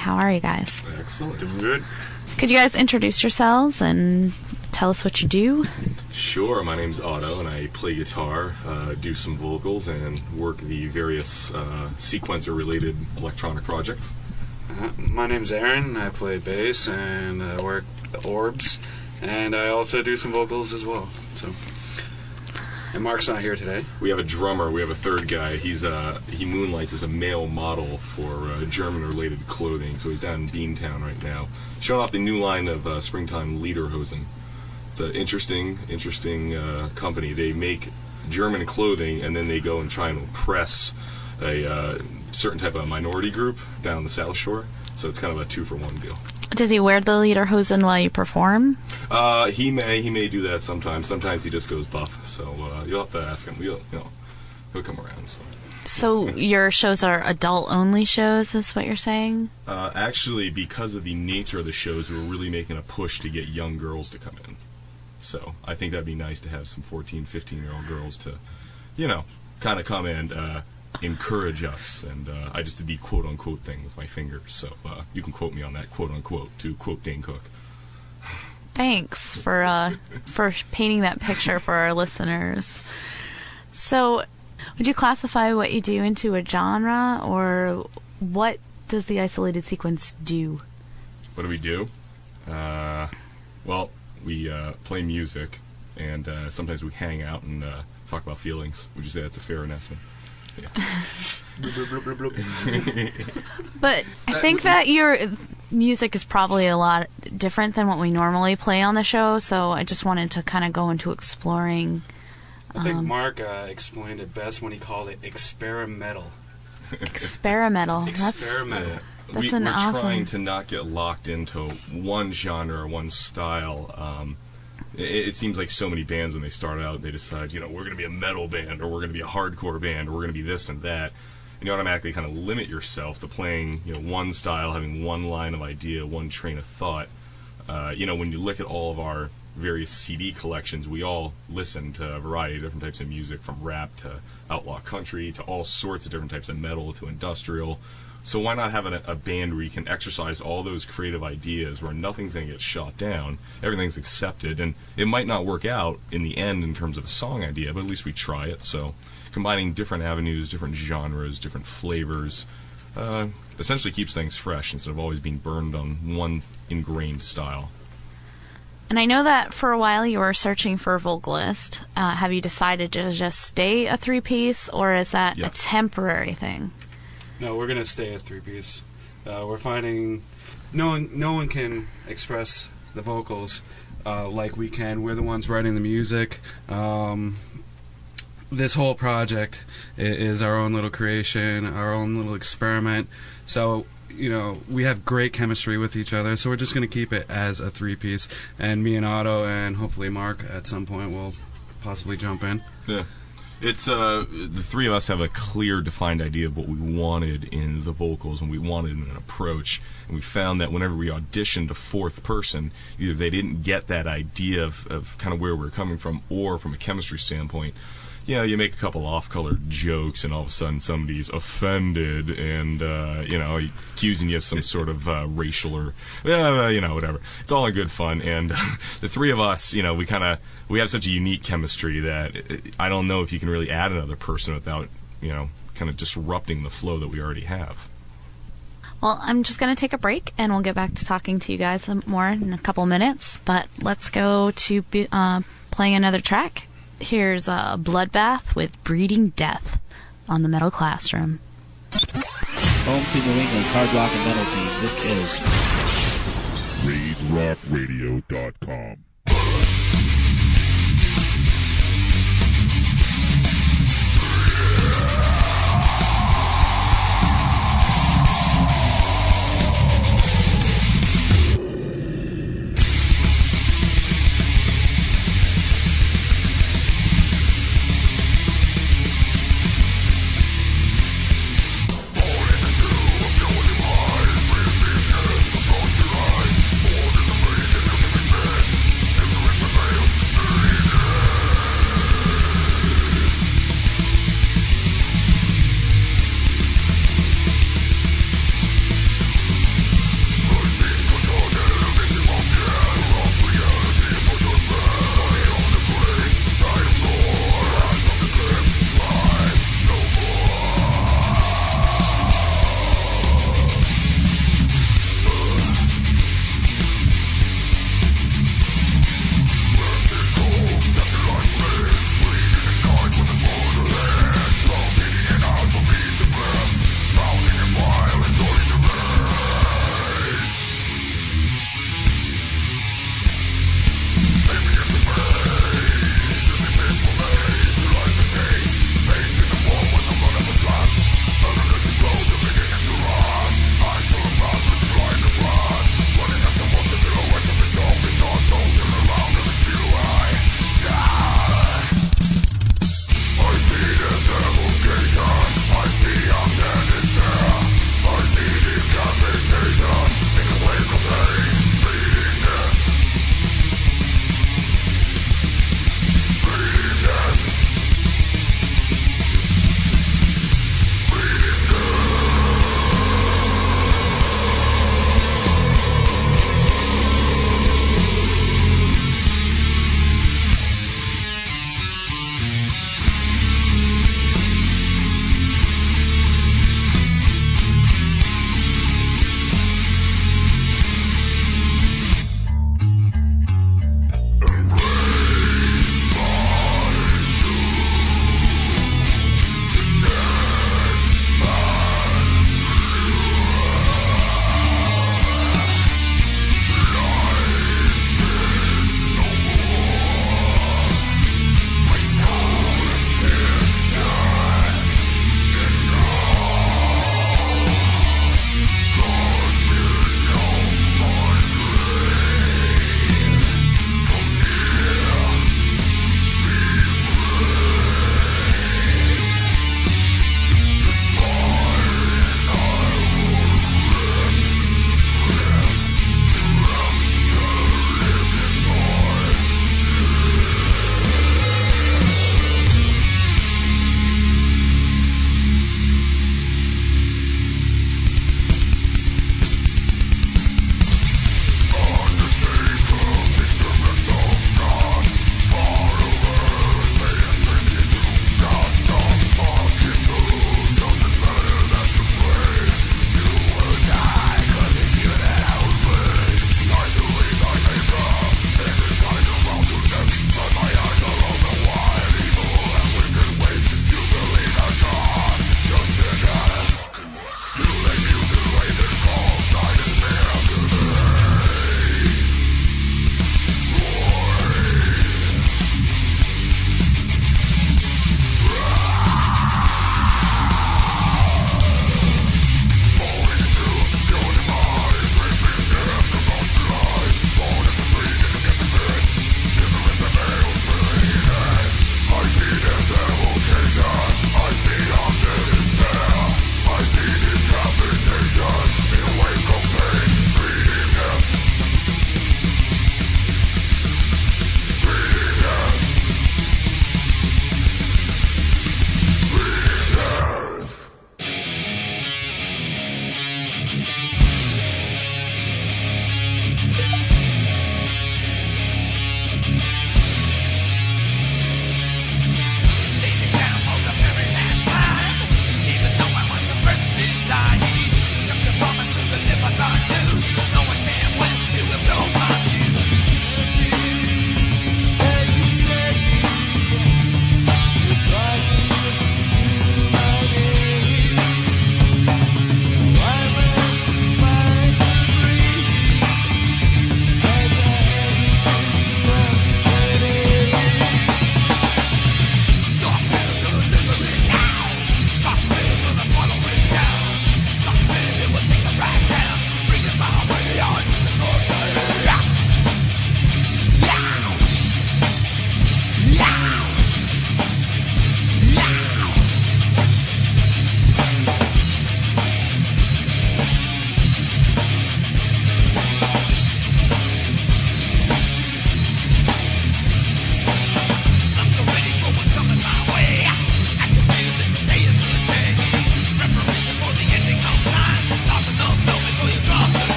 How are you guys? Excellent. Doing good. Could you guys introduce yourselves and tell us what you do? Sure. My name's Otto, and I play guitar, do some vocals, and work the various sequencer-related electronic projects. My name's Aaron. I play bass and work the orbs, and I also do some vocals as well. And Mark's not here today. We have a drummer. We have a third guy. He moonlights as a male model for German-related clothing. So he's down in Beantown right now, showing off the new line of springtime Lederhosen. It's an interesting company. They make German clothing, and then they go and try and oppress a certain type of minority group down the South Shore. So it's kind of a 2-for-1 deal. Does he wear the Lederhosen while you perform? He may do that sometimes. Sometimes he just goes buff. So you'll have to ask him. He'll come around. So your shows are adult-only shows, is what you're saying? Actually, because of the nature of the shows, we're really making a push to get young girls to come in. So I think that'd be nice to have some 14, 15-year-old girls to, kind of come and encourage us. And I just did the quote-unquote thing with my fingers. So you can quote me on that, quote-unquote, to quote Dane Cook. Thanks for painting that picture for our listeners. So would you classify what you do into a genre, or what does the isolated sequence do? What do? Well, we play music, and sometimes we hang out and talk about feelings. Would you say that's a fair announcement? Yeah. But I think that your music is probably a lot different than what we normally play on the show, so I just wanted to kind of go into exploring. I think Mark explained it best when he called it experimental. Experimental. Experimental. That's we're awesome. trying to not get locked into one genre or one style. It seems like so many bands, when they start out, they decide, we're going to be a metal band, or we're going to be a hardcore band, or we're going to be this and that. And you automatically kind of limit yourself to playing, one style, having one line of idea, one train of thought. When you look at all of our various CD collections, we all listen to a variety of different types of music, from rap to outlaw country to all sorts of different types of metal to industrial. So why not have a band where you can exercise all those creative ideas, where nothing's going to get shot down, everything's accepted, and it might not work out in the end in terms of a song idea, but at least we try it. So combining different avenues, different genres, different flavors, essentially keeps things fresh instead of always being burned on one ingrained style. And I know that for a while you were searching for a vocalist. Have you decided to just stay a three-piece, or is that a temporary thing? No, we're going to stay a three-piece. We're finding no one can express the vocals like we can. We're the ones writing the music. This whole project is our own little creation, our own little experiment. So, we have great chemistry with each other, so we're just going to keep it as a three-piece. And me and Otto, and hopefully Mark at some point, will possibly jump in. Yeah. It's the three of us have a clear, defined idea of what we wanted in the vocals, and we wanted in an approach. And we found that whenever we auditioned a fourth person, either they didn't get that idea of kind of where we're coming from, or from a chemistry standpoint, you make a couple off-color jokes, and all of a sudden somebody's offended, and accusing you of some sort of racial or whatever. It's all in good fun, and the three of us, we have such a unique chemistry that I don't know if you can really add another person without kind of disrupting the flow that we already have. Well, I'm just going to take a break, and we'll get back to talking to you guys more in a couple minutes. But let's go to playing another track. Here's Bloodbath with Breeding Death on the Metal Classroom. Home to New England's hard rock and metal scene. This is RaidRockRadio.com. Eyes, with these hands, close your eyes. More disappointed, you can be bad.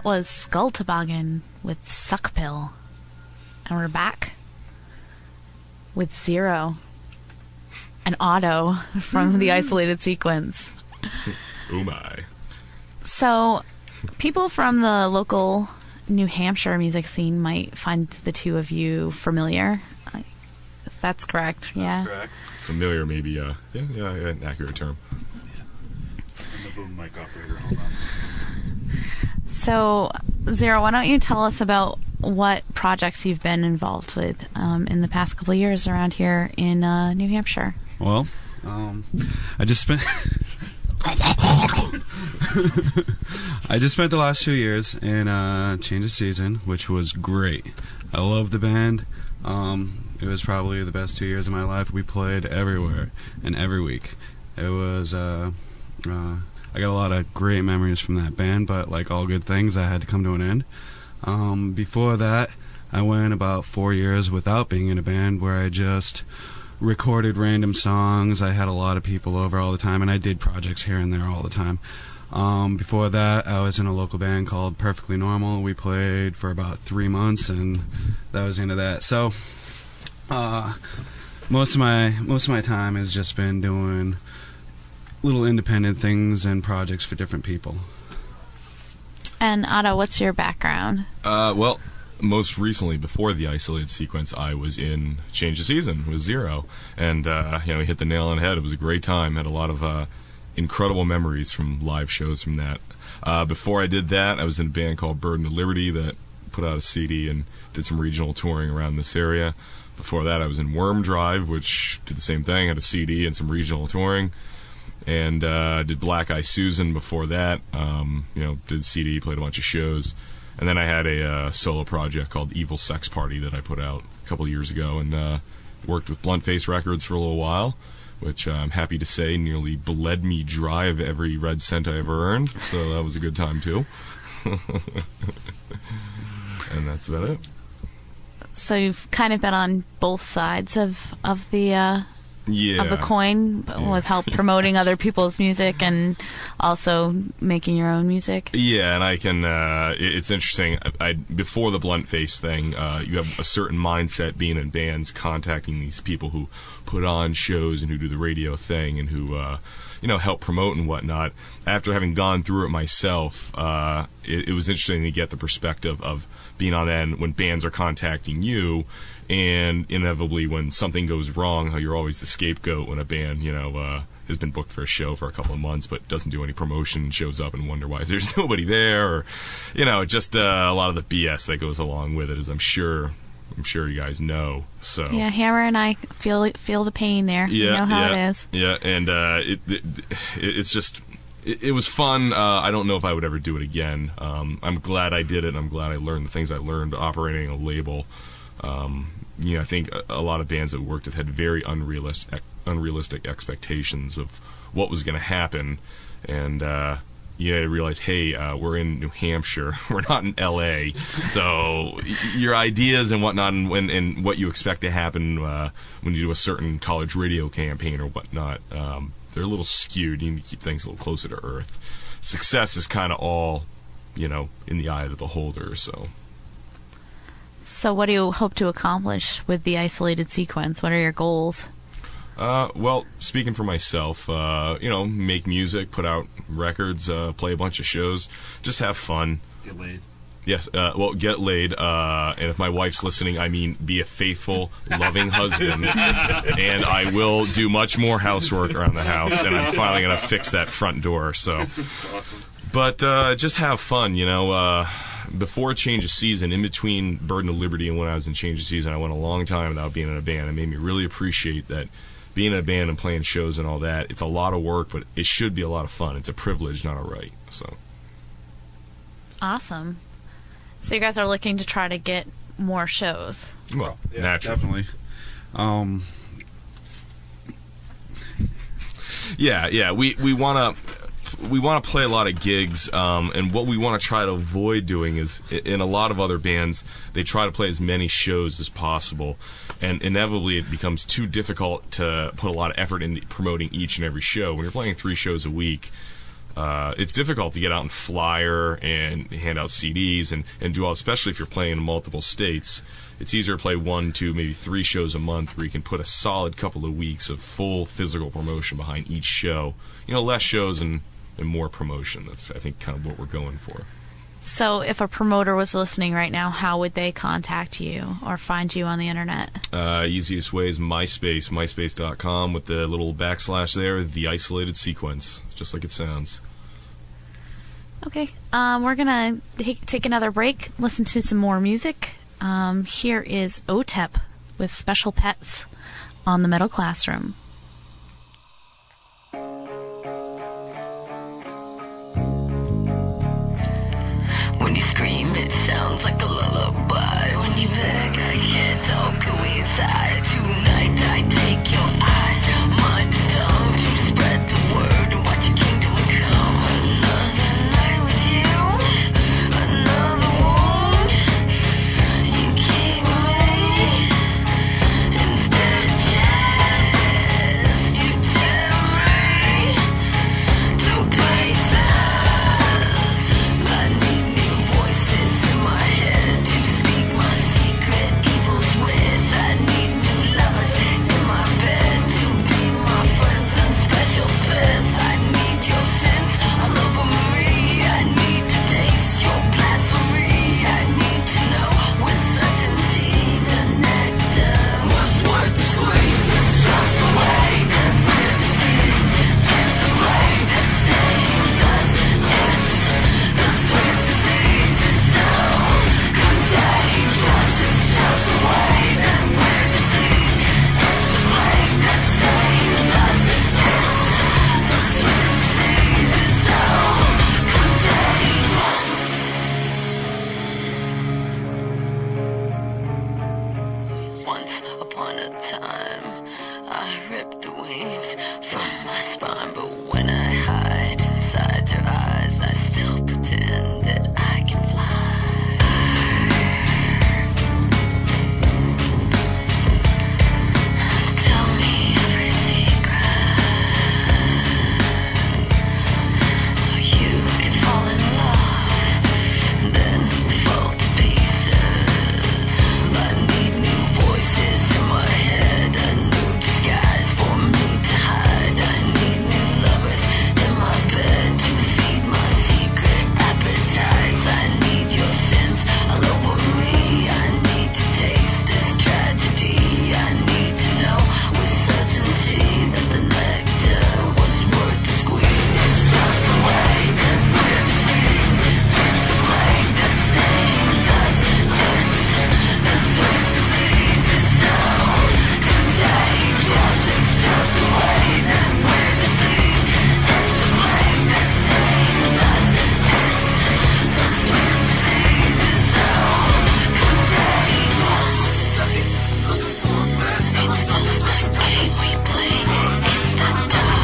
that was Skull Toboggan with Suck Pill. And we're back with Zero and Otto from the Isolated Sequence. Oh my. So, people from the local New Hampshire music scene might find the two of you familiar. That's correct, yeah? That's correct. Familiar, maybe, yeah, an accurate term. And the boom mic operator, hold on. So, Zero, why don't you tell us about what projects you've been involved with in the past couple of years around here in New Hampshire? Well, I just spent the last 2 years in Change of Season, which was great. I love the band. It was probably the best 2 years of my life. We played everywhere and every week. It was I got a lot of great memories from that band, but like all good things, I had to come to an end. Before that, I went about 4 years without being in a band, where I just recorded random songs. I had a lot of people over all the time, and I did projects here and there all the time. Before that, I was in a local band called Perfectly Normal. We played for about 3 months, and that was the end of that. So, most of my time has just been doing little independent things and projects for different people. And Otto, what's your background? Well, most recently, before the Isolated Sequence, I was in Change of Season with Zero, and we hit the nail on the head. It was a great time. Had a lot of incredible memories from live shows from that. Before I did that, I was in a band called Burden of Liberty that put out a CD and did some regional touring around this area. Before that, I was in Worm Drive, which did the same thing, had a CD and some regional touring. And did Black Eye Susan before that. Did CD, played a bunch of shows. And then I had a solo project called Evil Sex Party that I put out a couple years ago, and worked with Blunt Face Records for a little while, which I'm happy to say nearly bled me dry of every red cent I ever earned. So that was a good time too. And that's about it. So you've kind of been on both sides of the coin, with help promoting other people's music and also making your own music. Yeah, and I can. It's interesting. Before the Blunt Face thing, you have a certain mindset being in bands, contacting these people who put on shows and who do the radio thing and who help promote and whatnot. After having gone through it myself, it was interesting to get the perspective of being on that end when bands are contacting you. And inevitably, when something goes wrong, how you're always the scapegoat when a band, has been booked for a show for a couple of months but doesn't do any promotion, shows up and wonder why there's nobody there, or, just a lot of the BS that goes along with it, as I'm sure you guys know. So yeah, Hammer and I feel the pain there. Yeah, you know how it is. Yeah, and it's just. It was fun. I don't know if I would ever do it again. I'm glad I did it. I'm glad I learned the things I learned operating a label. I think a lot of bands that we worked with had very unrealistic expectations of what was going to happen, and I realized, hey, we're in New Hampshire, we're not in L.A., so your ideas and whatnot, and what you expect to happen when you do a certain college radio campaign or whatnot, they're a little skewed. You need to keep things a little closer to earth. Success is kind of all, in the eye of the beholder, so... So what do you hope to accomplish with the Isolated Sequence? What are your goals? Well, speaking for myself, make music, put out records, play a bunch of shows, just have fun. Get laid. Yes, get laid, and if my wife's listening, I mean be a faithful, loving husband, and I will do much more housework around the house, and I'm finally going to fix that front door, so. That's awesome. But just have fun, Before Change of Season, in between Burden of Liberty and when I was in Change of Season, I went a long time without being in a band. It made me really appreciate that being in a band and playing shows and all that, it's a lot of work, but it should be a lot of fun. It's a privilege, not a right, so. Awesome. So you guys are looking to try to get more shows. Well, yeah, naturally. Definitely. Yeah. We want to play a lot of gigs, and what we want to try to avoid doing is, in a lot of other bands, they try to play as many shows as possible, and inevitably it becomes too difficult to put a lot of effort into promoting each and every show. When you're playing 3 shows a week, it's difficult to get out and flyer and hand out CDs and do all, especially if you're playing in multiple states. It's easier to play 1, 2, maybe 3 shows a month where you can put a solid couple of weeks of full physical promotion behind each show. Less shows and more promotion. That's, I think, kind of what we're going for. So if a promoter was listening right now, how would they contact you or find you on the internet? Easiest way is MySpace, myspace.com with the little backslash there, the isolated sequence, just like it sounds. Okay, we're going to take another break, listen to some more music. Here is OTEP with Special Pets on the Metal Classroom. When you scream, it sounds like a lullaby. When you beg, I can't talk, go inside. Tonight I take your eyes, mind and tongue to spread the word and watch your kingdom come. Another night with you, another wound. You keep me instead just you tell me to places. I need new voices in my head to speak my secret evils with. I need new lovers in my bed to be my friends and special pets. I need your sense all over me. I need to taste your blasphemy. I need to know with certainty the nectar was worth the squeeze. It's just the way that we're deceived. It's the blame that stains us. It's the Swiss disease. It's so contagious. It's just the way that we're deceived. It's the blame that stains us. It's the Swiss disease. It's so contagious. Once upon a time, I ripped the wings from my spine, but when I hide inside your eyes, I still pretend that I can fly. Tell me every secret, so you can fall in love and then fall to pieces. I need new voices in my head, a new disguise for me to hide. I need new lovers in my bed to feed my secret appetites. I need your sense all over me. I need to taste this tragedy. I need to know with certainty that the nectar was worth the squeeze. It's just the way that we're deceived. It's the blame that stains us. It's the Swiss disease. It's so contagious. It's just the way that we're deceived. It's the blame that stains us. It's the Swiss disease. It's so contagious. It's just a game we play. It's the dark.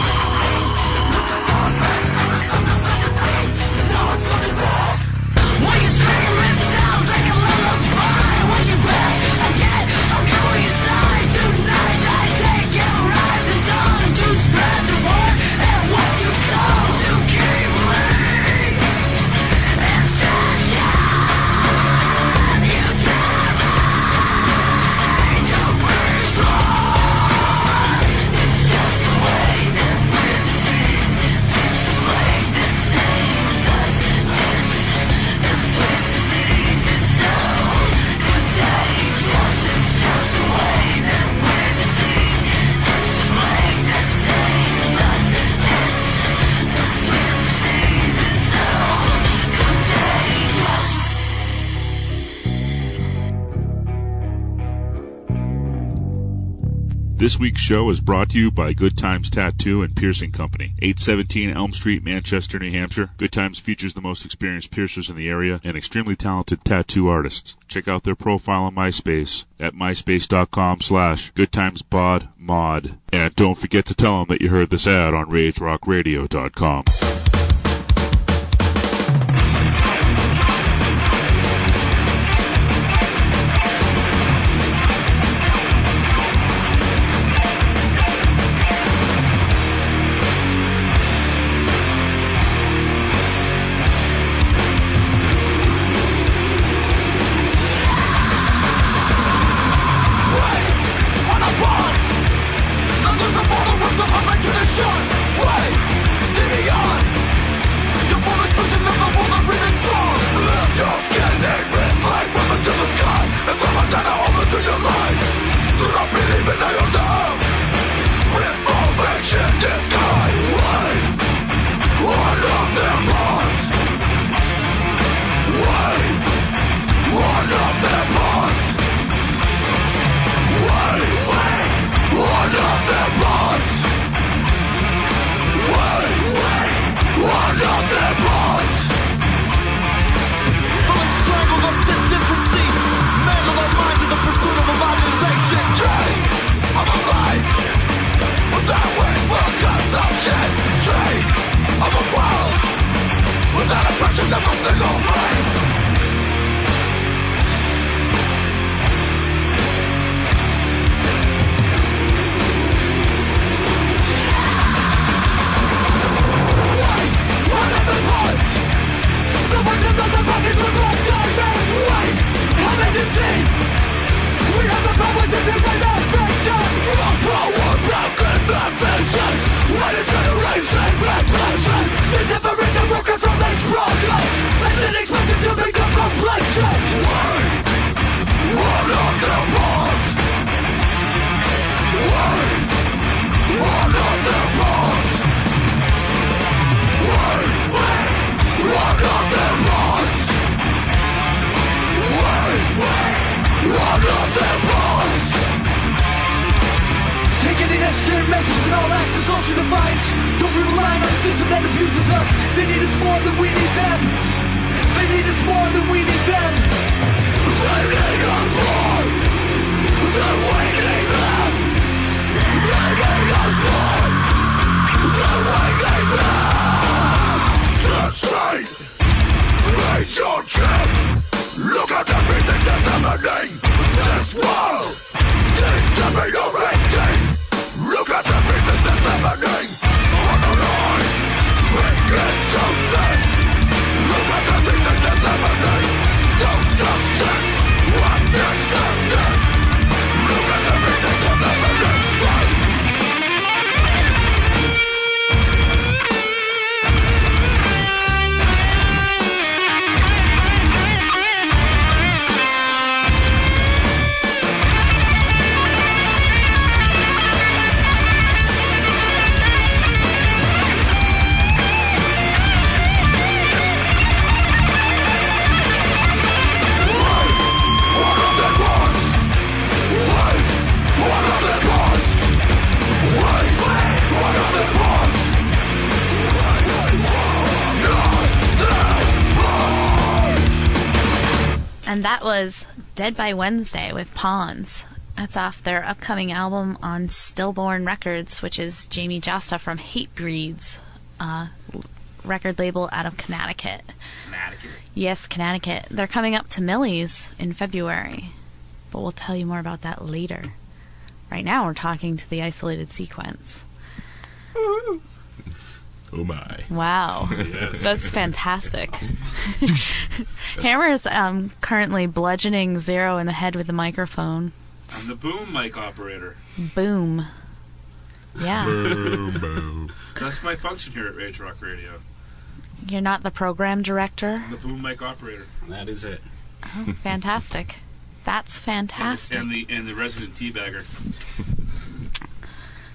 When you scream, it sounds like a lullaby. When you beg, again, I'll go inside. Tonight I take your eyes and tongue to spread the word and what you come to keep me inside you. You tell me to breathe slow. It's just the way that we're deceived. It's the blame that stains us. It's the Swiss disease. It's so contagious. It's just the way that we're deceived. It's the blame that stains us. It's the Swiss disease. It's so contagious. This week's show is brought to you by Good Times Tattoo and Piercing Company, 817 Elm Street, Manchester, New Hampshire. Good Times features the most experienced piercers in the area and extremely talented tattoo artists. Check out their profile on MySpace at myspace.com/goodtimesbodmod. And don't forget to tell them that you heard this ad on RageRockRadio.com. all access, social device. Don't we rely on a system that abuses us? They need us more than we need them. They need us more than we need them. Taking us more than we need them. Taking us more than we need them. Step straight, raise your chin. Look at everything that's happening. This world needs to be erected. Look at everything that's happening. On the rise, bring it to them. Look at everything that's happening. Don't just sit, what next happening. Look at everything that's happening. Strike. And that was Dead by Wednesday with Pawns. That's off their upcoming album on Stillborn Records, which is Jamie Josta from Hatebreeds, record label out of Connecticut. Connecticut. Yes, Connecticut. They're coming up to Millie's in February, but we'll tell you more about that later. Right now we're talking to the Isolated Sequence. Oh my. Wow. That's fantastic. Hammer's currently bludgeoning Zero in the head with the microphone. I'm the boom mic operator. Boom. Yeah. Boom, boom. That's my function here at Rage Rock Radio. You're not the program director? I'm the boom mic operator. That is it. Oh, fantastic. That's fantastic. And the resident teabagger.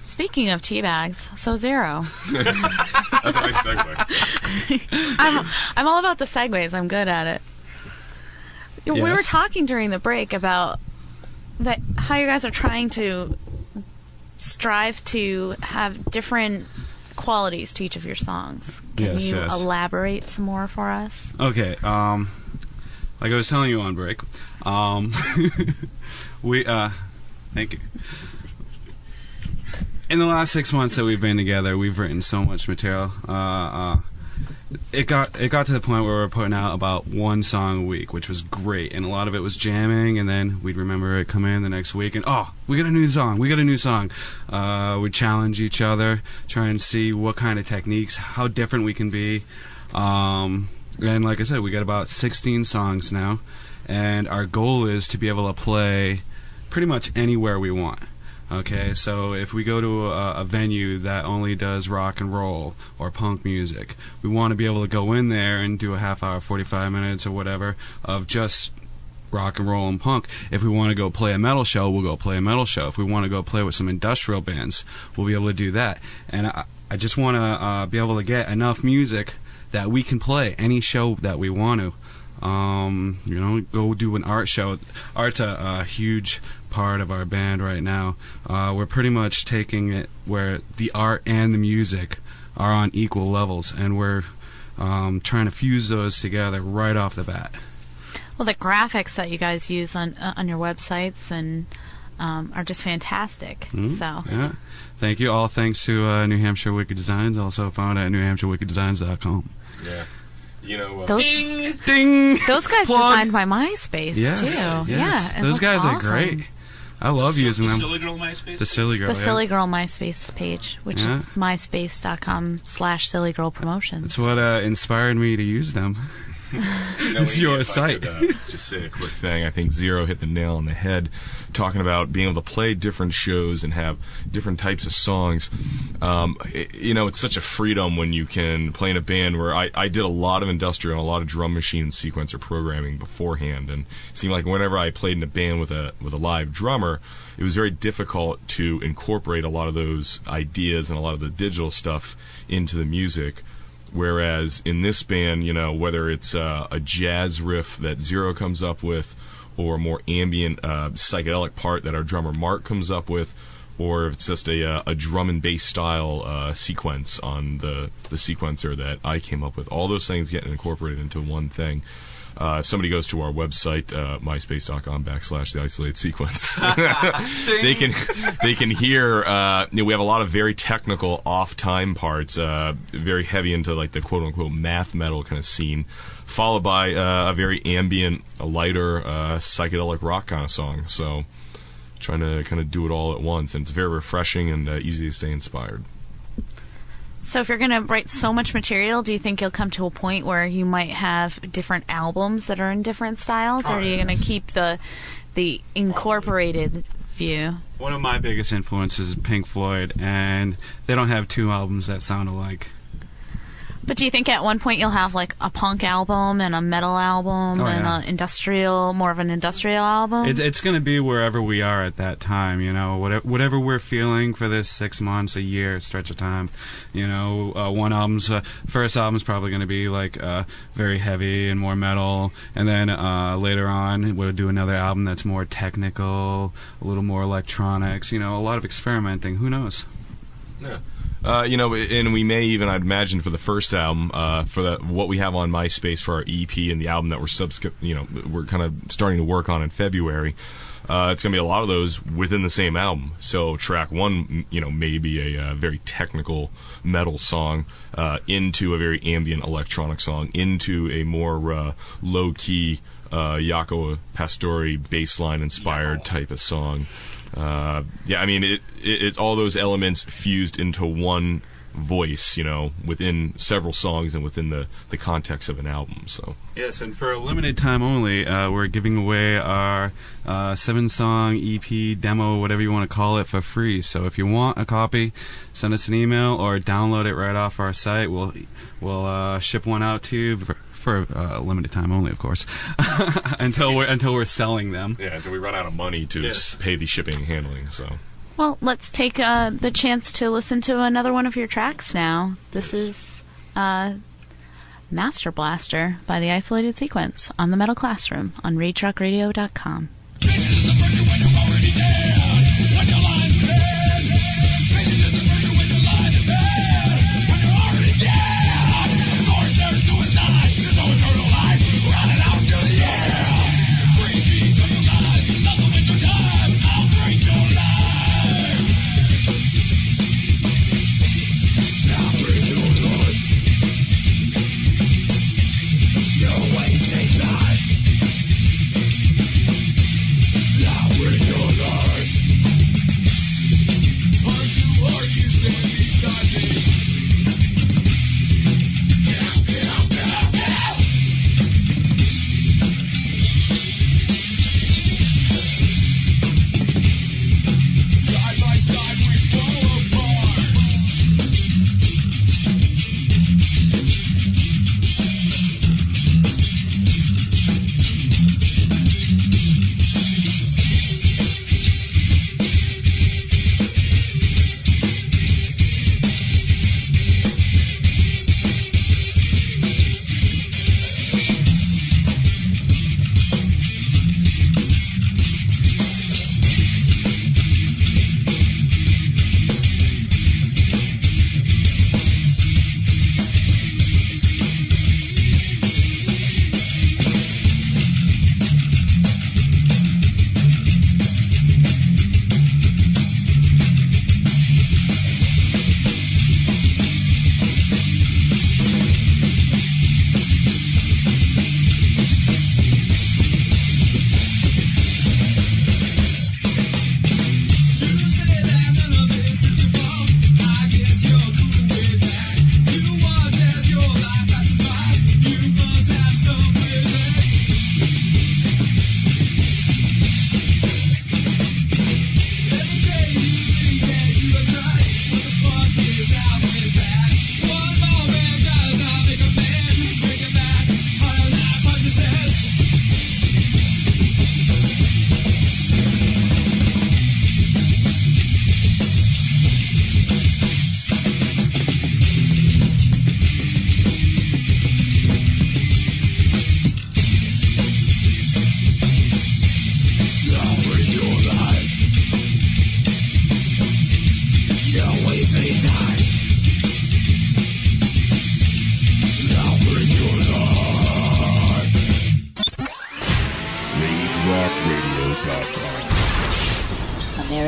Speaking of teabags, so Zero. That's a nice segue. I'm all about the segues. I'm good at it. We were talking during the break about how you guys are trying to strive to have different qualities to each of your songs. Can you elaborate some more for us? Okay. Like I was telling you on break, we thank you. In the last 6 months that we've been together, we've written so much material. It got to the point where we were putting out about one song a week, which was great, and a lot of it was jamming. And then we'd remember it come in the next week, and we got a new song. We'd challenge each other, try and see what kind of techniques, how different we can be. And like I said, we got about 16 songs now, and our goal is to be able to play pretty much anywhere we want. Okay, so if we go to a venue that only does rock and roll or punk music, we want to be able to go in there and do a half hour, 45 minutes or whatever of just rock and roll and punk. If we want to go play a metal show, we'll go play a metal show. If we want to go play with some industrial bands, we'll be able to do that. And I just want to be able to get enough music that we can play any show that we want to. Go do an art show. Art's a huge part of our band right now. We're pretty much taking it where the art and the music are on equal levels, and we're trying to fuse those together right off the bat. Well, the graphics that you guys use on your websites and are just fantastic. So yeah, thank you. All thanks to New Hampshire Wicked Designs, also found at newhampshirewickeddesigns.com. Yeah. Ding! Those guys designed my MySpace, too. Yes. Yeah, those guys awesome. are great. I love using them. The Silly Girl MySpace? The Silly Girl, The Silly Girl MySpace page, which is myspace.com/sillygirlpromotions. That's what inspired me to use them. It's your site. Just say a quick thing. I think Zero hit the nail on the head, talking about being able to play different shows and have different types of songs. It's such a freedom when you can play in a band where I did a lot of industrial and a lot of drum machine sequencer programming beforehand, and it seemed like whenever I played in a band with a live drummer, it was very difficult to incorporate a lot of those ideas and a lot of the digital stuff into the music. Whereas in this band, whether it's a jazz riff that Zero comes up with, or a more ambient psychedelic part that our drummer Marc comes up with, or if it's just a drum and bass style sequence on the sequencer that I came up with. All those things get incorporated into one thing. If somebody goes to our website, myspace.com/the isolated sequence, they can hear. We have a lot of very technical off-time parts, very heavy into like the quote-unquote math metal kind of scene, followed by a very ambient, a lighter psychedelic rock kind of song. So, trying to kind of do it all at once, and it's very refreshing and easy to stay inspired. So if you're going to write so much material, do you think you'll come to a point where you might have different albums that are in different styles, or are you going to keep the incorporated view? One of my biggest influences is Pink Floyd, and they don't have two albums that sound alike. But do you think at one point you'll have like a punk album and a metal album and an industrial, more of an industrial album? It's going to be wherever we are at that time, you know, whatever we're feeling for this 6 months, a year stretch of time. You know, first album's probably going to be like very heavy and more metal, and then later on we'll do another album that's more technical, a little more electronics. You know, a lot of experimenting. Who knows? Yeah. And we may even, I'd imagine, for the first album, for what we have on MySpace for our EP and the album that we're kind of starting to work on in February. It's going to be a lot of those within the same album. So track one, may be a very technical metal song into a very ambient electronic song into a more low-key Jaco Pastori bassline inspired type of song. It's all those elements fused into one voice, within several songs and within the context of an album. So yes, and for a limited time only, we're giving away our 7-song EP demo, whatever you want to call it, for free. So if you want a copy, send us an email or download it right off our site. We'll ship one out to you for a limited time only, of course, until we're selling them. Yeah, until we run out of money to pay the shipping and handling. So. Well, let's take the chance to listen to another one of your tracks now. This is Master Blaster by the Isolated Sequence on the Metal Classroom on RageRockRadio.com.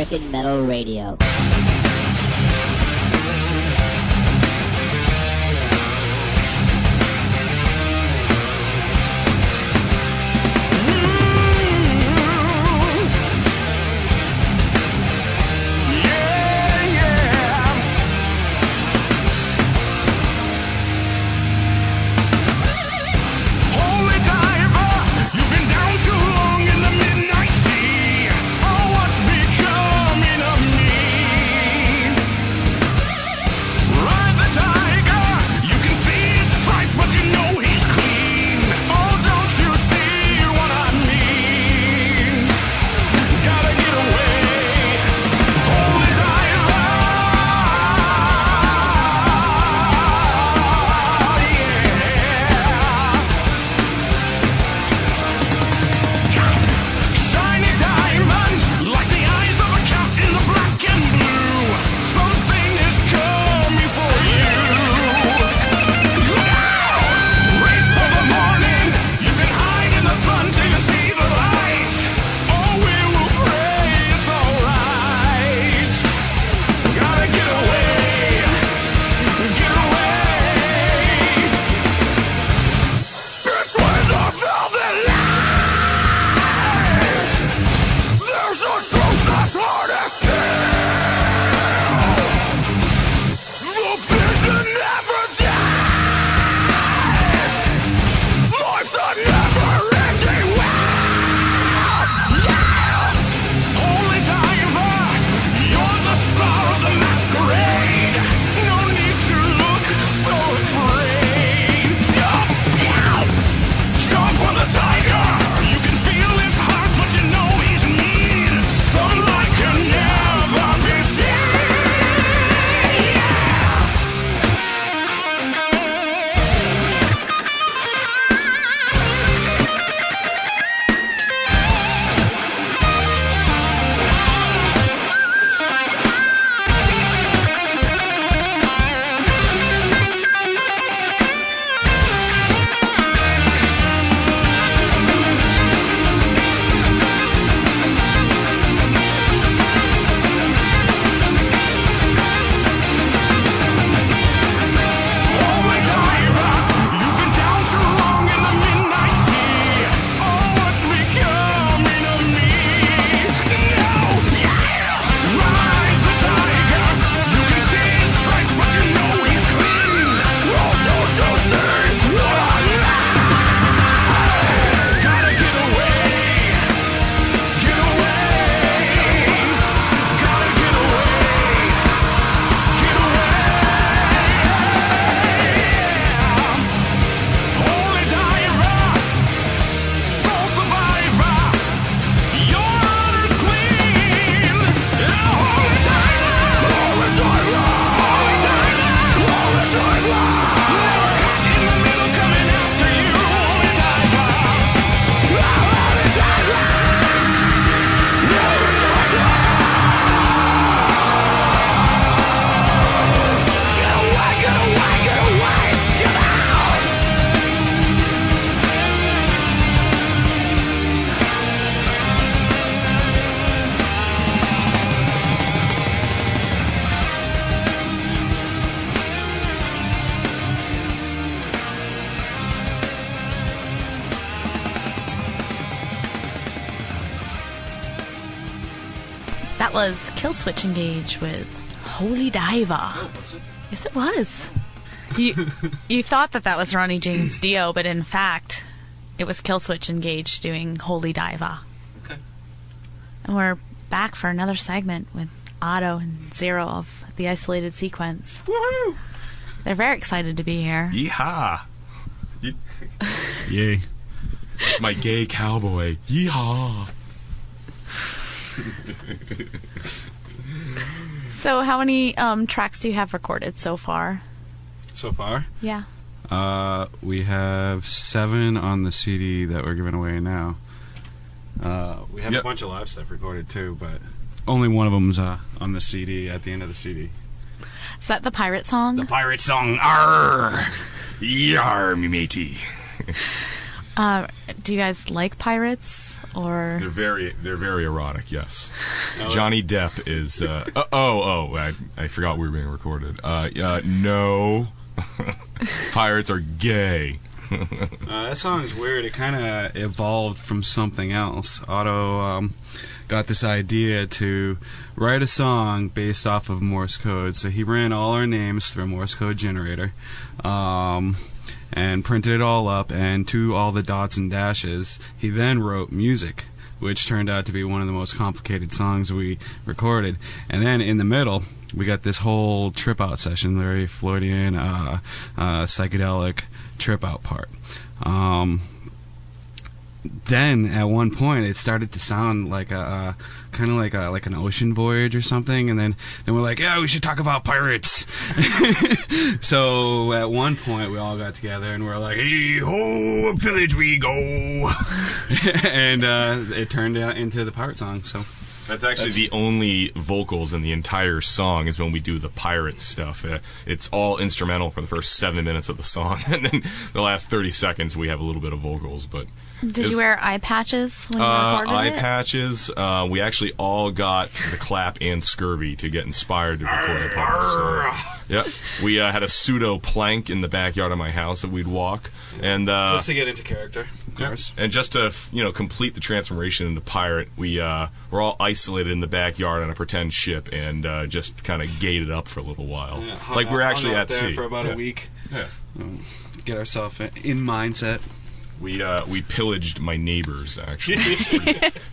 American Metal Radio. That was Killswitch Engage with Holy Diver. Oh, was it? Yes, it was. You thought that was Ronnie James Dio, but in fact, it was Killswitch Engage doing Holy Diver. Okay. And we're back for another segment with Otto and Zero of the Isolated Sequence. Woohoo! They're very excited to be here. Yeehaw! Yay. My gay cowboy. Yeehaw! So how many tracks do you have recorded so far? So far, Yeah. we have 7 on the CD that we're giving away now. We have Yep. a bunch of live stuff recorded too, but only one of them's on the CD at the end of the CD. Is that the pirate song? The pirate song, Arr! Yar, me matey. Do you guys like pirates or? They're very erotic. Yes. Johnny Depp is. I forgot we were being recorded. No, pirates are gay. That song's weird. It kind of evolved from something else. Otto got this idea to write a song based off of Morse code. So he ran all our names through a Morse code generator. And printed it all up, and to all the dots and dashes, he then wrote music, which turned out to be one of the most complicated songs we recorded. And then in the middle, we got this whole trip-out session, very Freudian, psychedelic trip-out part. Then at one point it started to sound like a kind of like an ocean voyage or something, and then we're like, yeah, we should talk about pirates. So at one point we all got together and we're like, hey ho, village we go. And it turned out into the pirate song. So That's actually the only vocals in the entire song is when we do the pirate stuff. It's all instrumental for the first 7 minutes of the song, and then the last 30 seconds we have a little bit of vocals. But did you wear eye patches when you recorded eye it? patches. We actually all got the clap and scurvy to get inspired to record a part. So, yep. We had a pseudo plank in the backyard of my house that we'd walk, and just to get into character, of course. And just to complete the transformation into pirate, we're all isolated in the backyard on a pretend ship and just kind of gated up for a little while, like we're actually at there sea for about a week. Yeah. Get ourselves in mindset. We pillaged my neighbors, actually.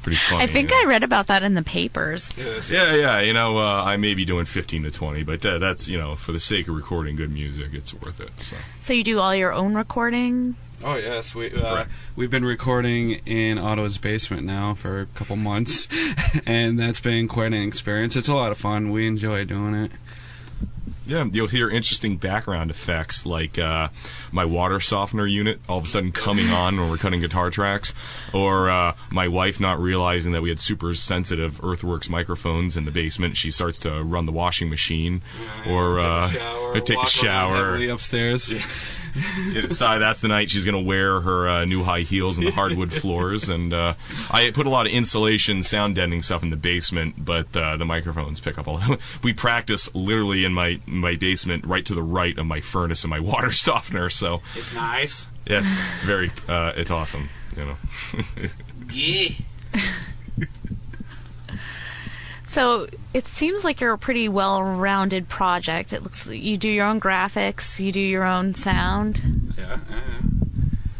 Pretty funny. I think I read about that in the papers. Yeah. I may be doing 15 to 20, but that's, for the sake of recording good music, it's worth it. So you do all your own recording? Oh, yes. We've been recording in Otto's basement now for a couple months, and that's been quite an experience. It's a lot of fun. We enjoy doing it. Yeah, you'll hear interesting background effects like my water softener unit all of a sudden coming on when we're cutting guitar tracks, or my wife not realizing that we had super sensitive Earthworks microphones in the basement. She starts to run the washing machine, or take a shower upstairs. Decide that's the night she's going to wear her new high heels on the hardwood floors. And I put a lot of insulation, sound deadening stuff in the basement, but the microphones pick up all. We practice literally in my basement, right to the right of my furnace and my water softener. So it's nice. Yeah, it's very it's awesome. Yeah. So it seems like you're a pretty well-rounded project. It looks like you do your own graphics, you do your own sound. Yeah.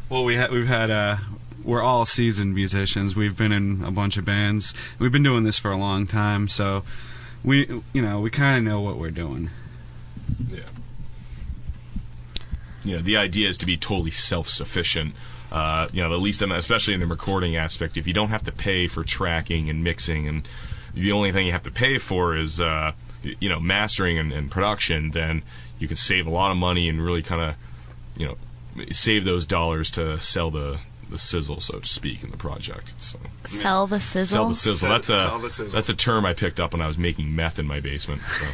Well, we're all seasoned musicians. We've been in a bunch of bands. We've been doing this for a long time, so we kind of know what we're doing. Yeah. The idea is to be totally self-sufficient. At least especially in the recording aspect, if you don't have to pay for tracking and mixing, and the only thing you have to pay for is mastering and production, then you can save a lot of money and really kind of save those dollars to sell the sizzle, so to speak, in the project. So, sell the sizzle. Sell the sizzle. That's a term I picked up when I was making meth in my basement. So.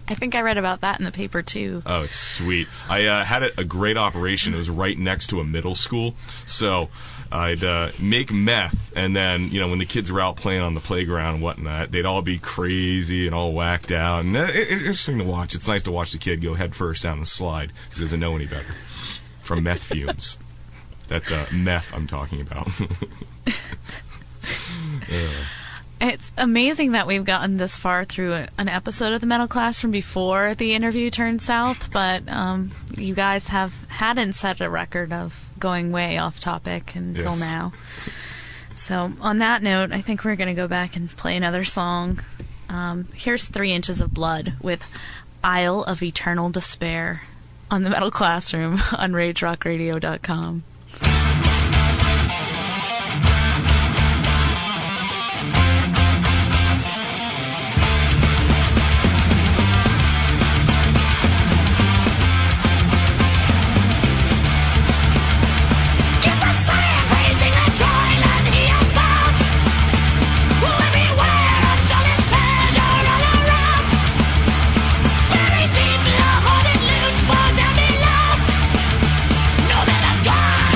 I think I read about that in the paper, too. Oh, it's sweet. I had a great operation. It was right next to a middle school. So I'd make meth, and then, when the kids were out playing on the playground and whatnot, they'd all be crazy and all whacked out. And it's interesting to watch. It's nice to watch the kid go head first down the slide because he doesn't know any better from meth fumes. That's meth I'm talking about. It's amazing that we've gotten this far through an episode of the Metal Class from before the interview turned south, but you guys hadn't set a record of going way off topic until now. So on that note, I think we're going to go back and play another song. Here's 3 Inches of Blood with Isle of Eternal Despair on the Metal Classroom on RageRockRadio.com. Know that I'm gone.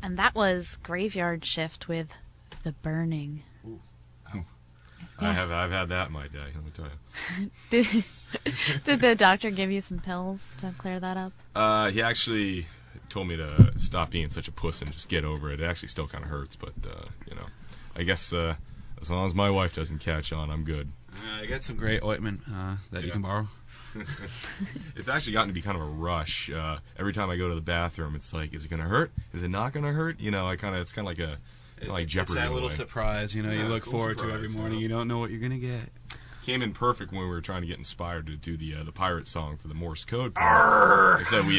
And that was Graveyard Shift with The Burning. Ooh. Oh. Yeah. I've had that in my day, let me tell you. Did the doctor give you some pills to clear that up? He actually told me to stop being such a puss and just get over it. It actually still kind of hurts, but, you know, I guess as long as my wife doesn't catch on, I'm good. I got some great ointment that you can borrow. It's actually gotten to be kind of a rush. Every time I go to the bathroom, it's like, is it going to hurt? Is it not going to hurt? You know, it's kind of like a like Jeopardy. It's that little surprise, you know, you look forward to every morning. You don't know what you're going to get. Came in perfect when we were trying to get inspired to do the pirate song for the Morse code part. I said we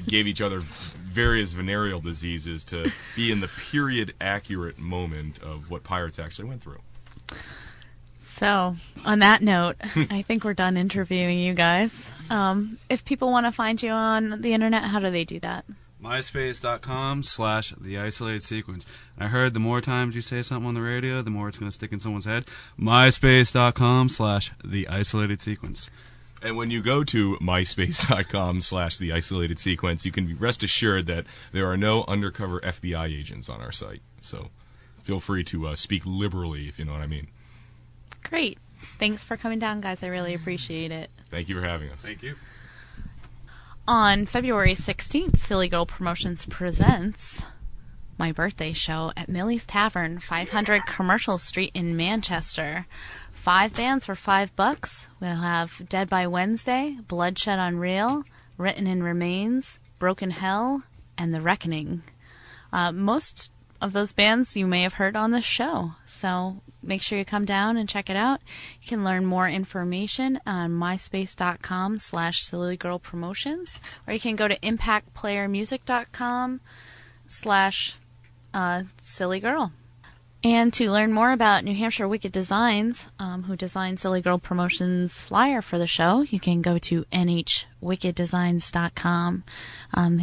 gave each other various venereal diseases to be in the period accurate moment of what pirates actually went through. So, on that note, I think we're done interviewing you guys. If people want to find you on the internet, how do they do that? MySpace.com/The Isolated Sequence. I heard the more times you say something on the radio, the more it's going to stick in someone's head. MySpace.com/The Isolated Sequence. And when you go to MySpace.com/The Isolated Sequence, you can rest assured that there are no undercover FBI agents on our site. So feel free to speak liberally, if you know what I mean. Great. Thanks for coming down, guys. I really appreciate it. Thank you for having us. Thank you. On February 16th, Silly Girl Promotions presents my birthday show at Millie's Tavern, 500 Commercial Street in Manchester. 5 bands for $5. We'll have Dead by Wednesday, Bloodshed Unreal, Written in Remains, Broken Hell, and The Reckoning. Most of those bands you may have heard on this show, so make sure you come down and check it out. You can learn more information on myspace.com/silligirlpromotions, or you can go to impactplayermusic.com/sillygirl. And to learn more about New Hampshire Wicked Designs, who designed Silly Girl Promotions flyer for the show, you can go to nhwickeddesigns.com.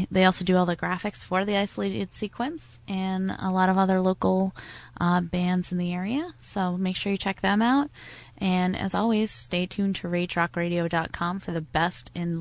They also do all the graphics for the Isolated Sequence and a lot of other local bands in the area. So make sure you check them out. And as always, stay tuned to RageRockRadio.com for the best in